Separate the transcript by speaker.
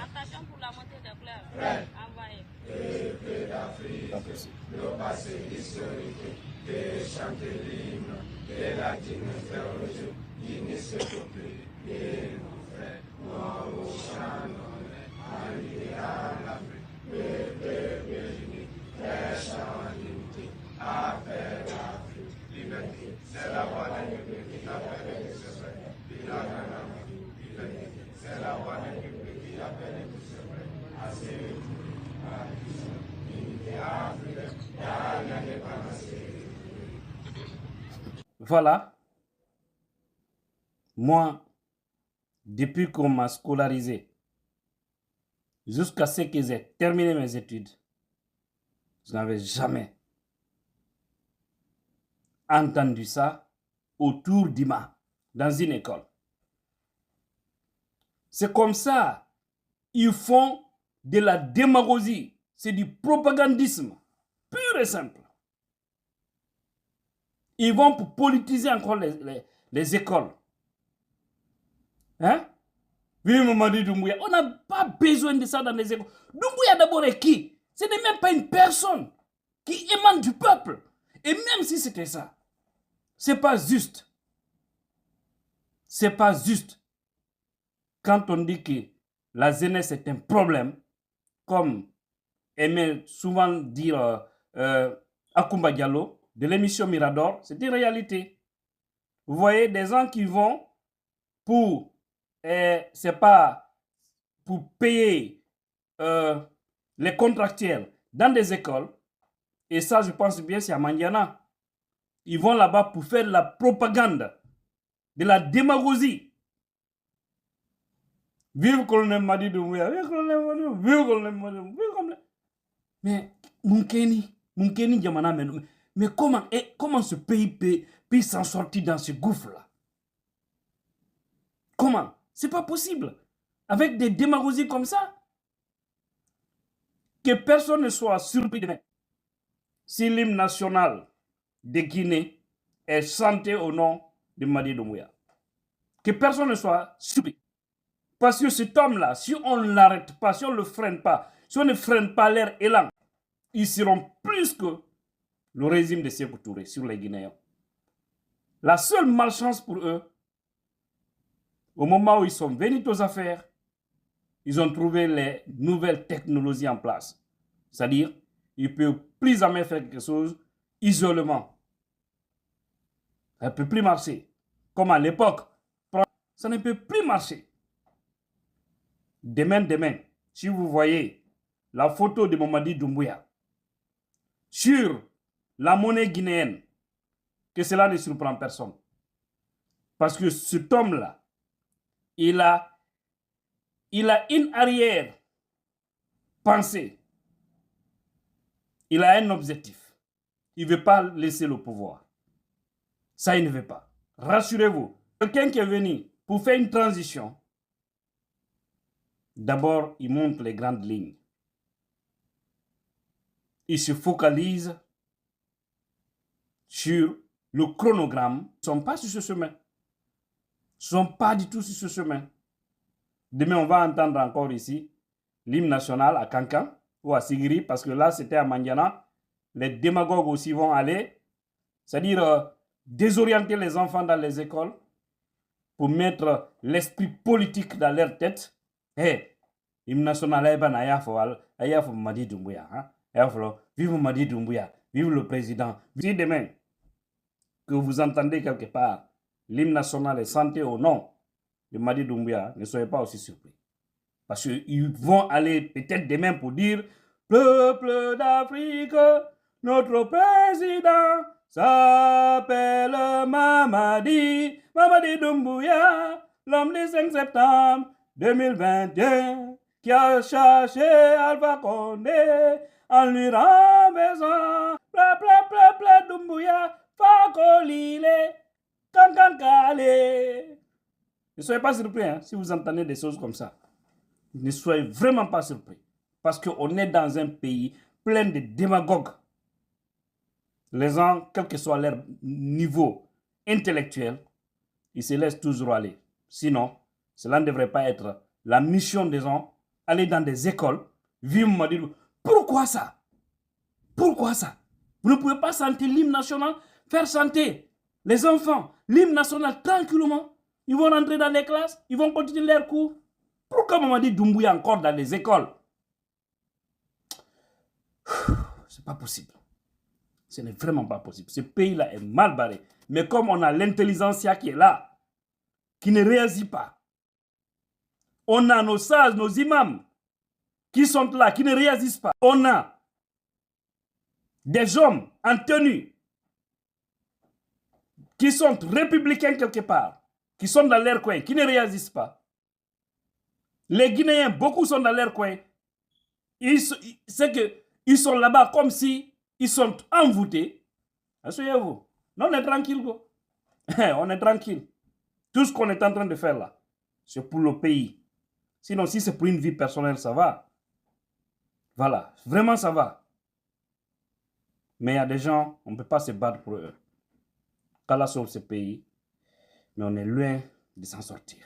Speaker 1: Attention pour la montée des fleuves. Envoyez. Le passé historique, de chanter l'hymne, de la dignité, s'il vous plaît, et nos frères, nous au chant, alliés à l'Afrique, le béni, prêche en unité, appelle l'Afrique, liberté, c'est la voix de Dieu qui appelle les secrets, il a liberté, c'est la voix de Dieu qui appelle les secrets, à ses
Speaker 2: Voilà, moi, depuis qu'on m'a scolarisé, jusqu'à ce que j'ai terminé mes études, je n'avais jamais entendu ça autour d'Ima, dans une école. C'est comme ça, ils font de la démagogie, c'est du propagandisme, pur et simple. Ils vont pour politiser encore les écoles. Hein? Mamadi Doumbouya, on n'a pas besoin de ça dans les écoles. Doumbouya d'abord est qui? Ce n'est même pas une personne qui émane du peuple. Et même si c'était ça, c'est pas juste. C'est pas juste. Quand on dit que la jeunesse est un problème, comme aimait souvent dire Akumba Diallo de l'émission Mirador, c'est une réalité. Vous voyez des gens qui vont pour, c'est pas pour payer les contractuels dans des écoles, et ça je pense bien c'est à Mandiana. Ils vont là-bas pour faire de la propagande, de la démagogie. Vive colonel Madi Doumbouya, vive colonel Madi Doumbouya, vive colonel Madi Doumbouya, vive colonel. Mais Munkeni Diamana, mais comment ce pays peut s'en sortir dans ce gouffre-là? Comment? C'est pas possible. Avec des démagogies comme ça. Que personne ne soit surpris demain. Si l'hymne national de Guinée est chanté au nom de Madi Doumbouya. Que personne ne soit surpris. Parce que cet homme-là, si on ne l'arrête pas, si on ne le freine pas, si on ne freine pas leur élan, ils seront plus que le régime de Sékou Touré sur les Guinéens. La seule malchance pour eux, au moment où ils sont venus aux affaires, ils ont trouvé les nouvelles technologies en place. C'est-à-dire, ils ne peuvent plus jamais faire quelque chose isolement. Ça ne peut plus marcher. Comme à l'époque, ça ne peut plus marcher. Demain, si vous voyez la photo de Mamadi Doumbouya sur la monnaie guinéenne, que cela ne surprend personne. Parce que cet homme-là, il a une arrière-pensée. Il a un objectif. Il ne veut pas laisser le pouvoir. Ça, il ne veut pas. Rassurez-vous, quelqu'un qui est venu pour faire une transition, d'abord, il montre les grandes lignes. Il se focalise sur le chronogramme. Ils ne sont pas sur ce chemin. Ils ne sont pas du tout sur ce chemin. Demain, on va entendre encore ici l'hymne national à Kankan ou à Sigiri, parce que là, c'était à Mandiana. Les démagogues aussi vont aller, c'est-à-dire désorienter les enfants dans les écoles pour mettre l'esprit politique dans leur tête. L'hymne national, il faut Madi Doumbouya. Vive Madi Doumbouya, vive le président. Si demain, que vous entendez quelque part, l'hymne national est chanté au nom de Madi Doumbouya, ne soyez pas aussi surpris. Parce qu'ils vont aller peut-être demain pour dire « Peuple d'Afrique, notre président s'appelle Mamadi Doumbouya, l'homme du 5 septembre 2021, qui a cherché Alpha Condé en lui renversant Doumbouya, Fakolile, Kankankale. » Ne soyez pas surpris si vous entendez des choses comme ça. Ne soyez vraiment pas surpris. Parce qu'on est dans un pays plein de démagogues. Les gens, quel que soit leur niveau intellectuel, ils se laissent toujours aller. Sinon, cela ne devrait pas être la mission des gens, aller dans des écoles, vivre, dire, pourquoi ça? Pourquoi ça? Vous ne pouvez pas chanter l'hymne national, faire chanter les enfants l'hymne national tranquillement. Ils vont rentrer dans les classes, ils vont continuer leurs cours. Pourquoi Mamadi Doumbouya encore dans les écoles? C'est pas possible. Ce n'est vraiment pas possible. Ce pays-là est mal barré. Mais comme on a l'intelligentsia qui est là, qui ne réagit pas, on a nos sages, nos imams qui sont là, qui ne réagissent pas. On a des hommes en tenue qui sont républicains quelque part, qui sont dans leur coin, qui ne réagissent pas. Les Guinéens, beaucoup sont dans leur coin. C'est qu'ils sont là-bas comme si ils sont envoûtés. Asseyez-vous. Non, on est tranquille. On est tranquille. Tout ce qu'on est en train de faire là, c'est pour le pays. Sinon, si c'est pour une vie personnelle, ça va. Voilà, vraiment ça va. Mais il y a des gens, on ne peut pas se battre pour eux. Qu'Allah sauve ce pays, mais on est loin de s'en sortir.